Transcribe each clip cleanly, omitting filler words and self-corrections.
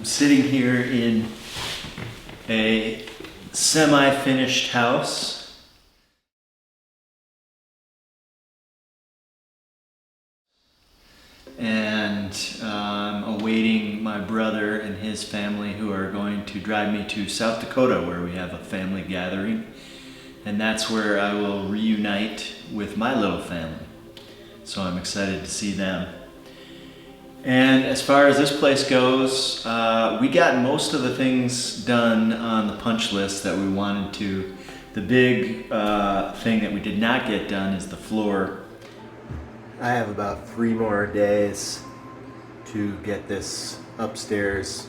sitting here in a semi-finished house. And I'm awaiting my brother and his family who are going to drive me to South Dakota where we have a family gathering. And that's where I will reunite with my little family. So I'm excited to see them. And as far as this place goes, we got most of the things done on the punch list that we wanted to. The big thing that we did not get done is the floor. I have about 3 more days to get this upstairs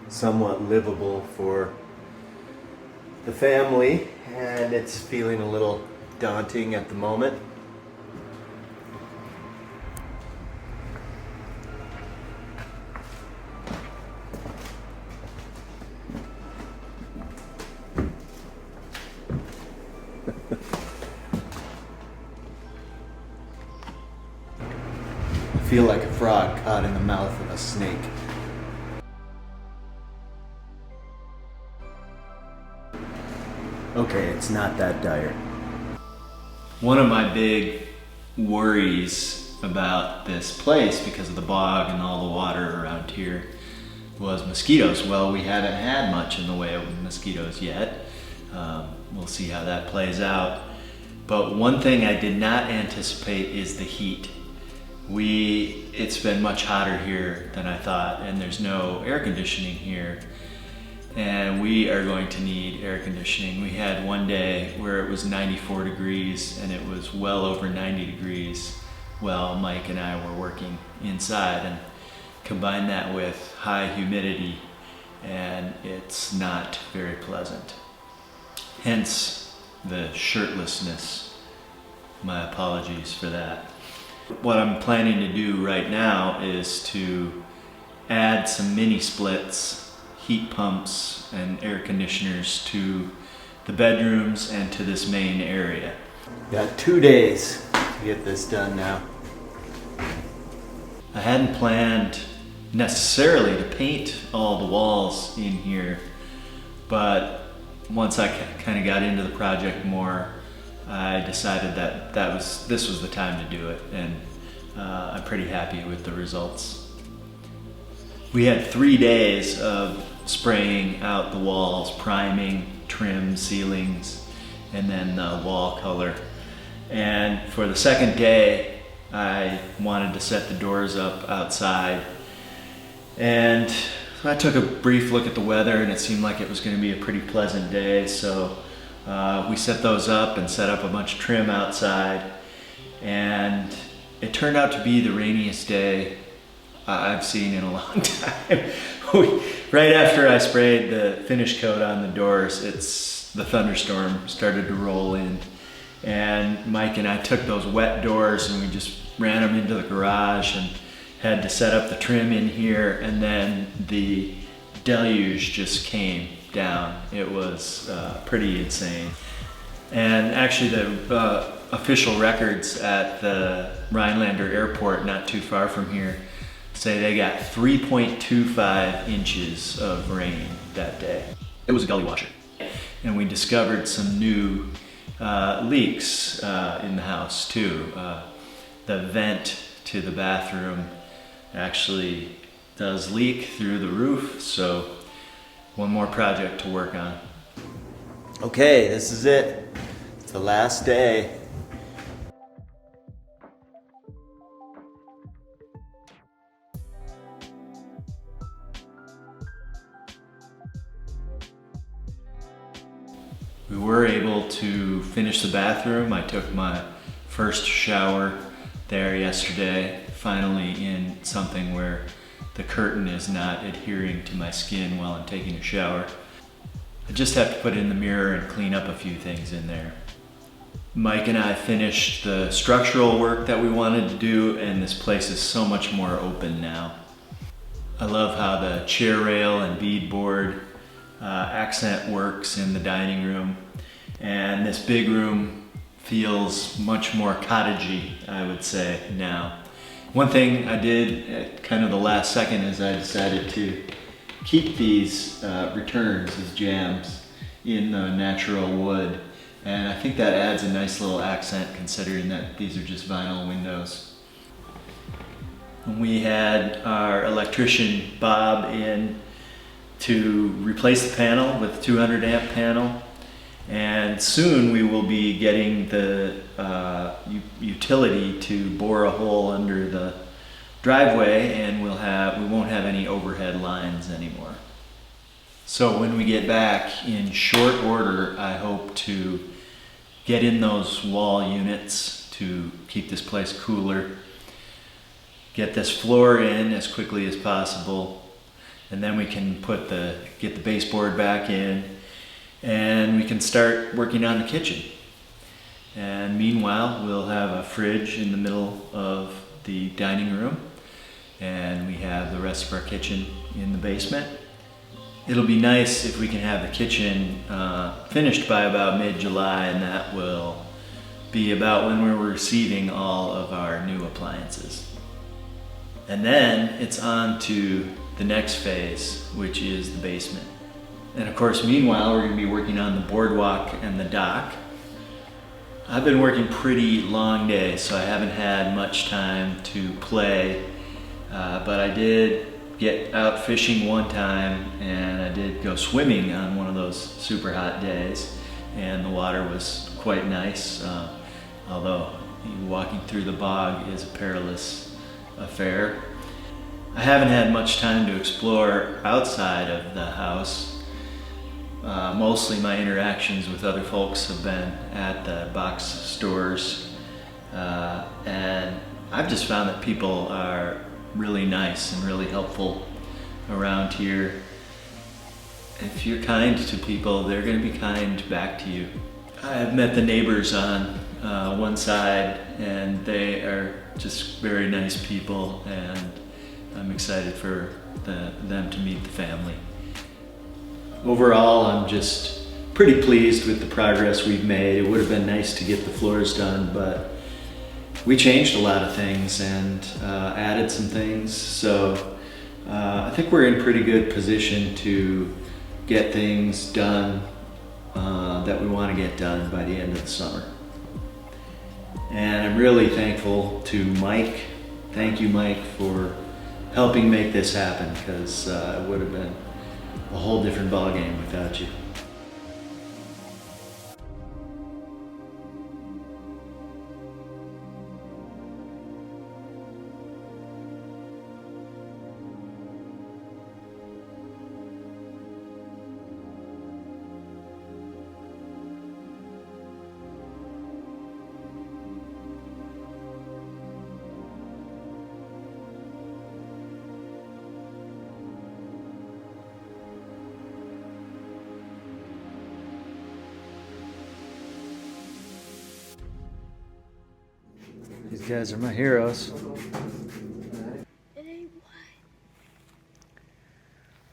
somewhat livable for the family, and it's feeling a little daunting at the moment. I feel like a frog caught in the mouth of a snake. Okay, it's not that dire. One of my big worries about this place, because of the bog and all the water around here, was mosquitoes. Well, we haven't had much in the way of mosquitoes yet. We'll see how that plays out. But one thing I did not anticipate is the heat. It's been much hotter here than I thought, and there's no air conditioning here. And we are going to need air conditioning. We had one day where it was 94 degrees and it was well over 90 degrees while Mike and I were working inside, and combine that with high humidity and it's not very pleasant. Hence the shirtlessness. My apologies for that. What I'm planning to do right now is to add some mini splits, heat pumps, and air conditioners to the bedrooms and to this main area. Got 2 days to get this done now. I hadn't planned necessarily to paint all the walls in here, but once I kind of got into the project more, I decided that this was the time to do it, and I'm pretty happy with the results. We had 3 days of spraying out the walls, priming, trim, ceilings, and then the wall color. And for the second day, I wanted to set the doors up outside. And I took a brief look at the weather and it seemed like it was going to be a pretty pleasant day, so we set those up and set up a bunch of trim outside, and it turned out to be the rainiest day I've seen in a long time. Right after I sprayed the finish coat on the doors, the thunderstorm started to roll in, and Mike and I took those wet doors and we just ran them into the garage and had to set up the trim in here, and then the deluge just came down. It was pretty insane. And actually the official records at the Rhinelander Airport, not too far from here, say they got 3.25 inches of rain that day. It was a gully washer. And we discovered some new leaks in the house too. The vent to the bathroom actually does leak through the roof, so one more project to work on. Okay, this is it. It's the last day. We were able to finish the bathroom. I took my first shower there yesterday, finally in something where the curtain is not adhering to my skin while I'm taking a shower. I just have to put in the mirror and clean up a few things in there. Mike and I finished the structural work that we wanted to do, and this place is so much more open now. I love how the chair rail and beadboard accent works in the dining room, and this big room feels much more cottagey, I would say, now. One thing I did at kind of the last second is I decided to keep these returns as jambs in the natural wood. And I think that adds a nice little accent considering that these are just vinyl windows. We had our electrician Bob in to replace the panel with a 200 amp panel. And soon we will be getting the utility to bore a hole under the driveway, and we won't have any overhead lines anymore. So when we get back in short order, I hope to get in those wall units to keep this place cooler, get this floor in as quickly as possible, and then we can get the baseboard back in, and we can start working on the kitchen. And meanwhile, we'll have a fridge in the middle of the dining room, and we have the rest of our kitchen in the basement. It'll be nice if we can have the kitchen finished by about mid-July, and that will be about when we're receiving all of our new appliances. And then it's on to the next phase, which is the basement. And of course, meanwhile, we're going to be working on the boardwalk and the dock. I've been working pretty long days, so I haven't had much time to play, but I did get out fishing one time, and I did go swimming on one of those super hot days, and the water was quite nice, although walking through the bog is a perilous affair. I haven't had much time to explore outside of the house. Mostly my interactions with other folks have been at the box stores, and I've just found that people are really nice and really helpful around here. If you're kind to people, they're going to be kind back to you. I've met the neighbors on one side, and they are just very nice people, and I'm excited for them to meet the family. Overall, I'm just pretty pleased with the progress we've made. It would have been nice to get the floors done, but we changed a lot of things and added some things. So I think we're in pretty good position to get things done that we want to get done by the end of the summer. And I'm really thankful to Mike. Thank you, Mike, for helping make this happen, because it would have been a whole different ballgame without you. These guys are my heroes.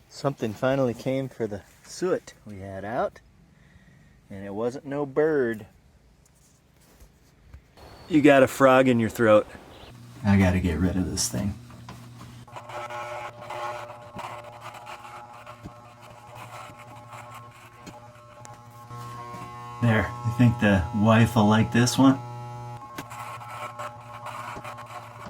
Something finally came for the suet we had out, and it wasn't no bird. You got a frog in your throat. I gotta get rid of this thing. There, you think the wife will like this one?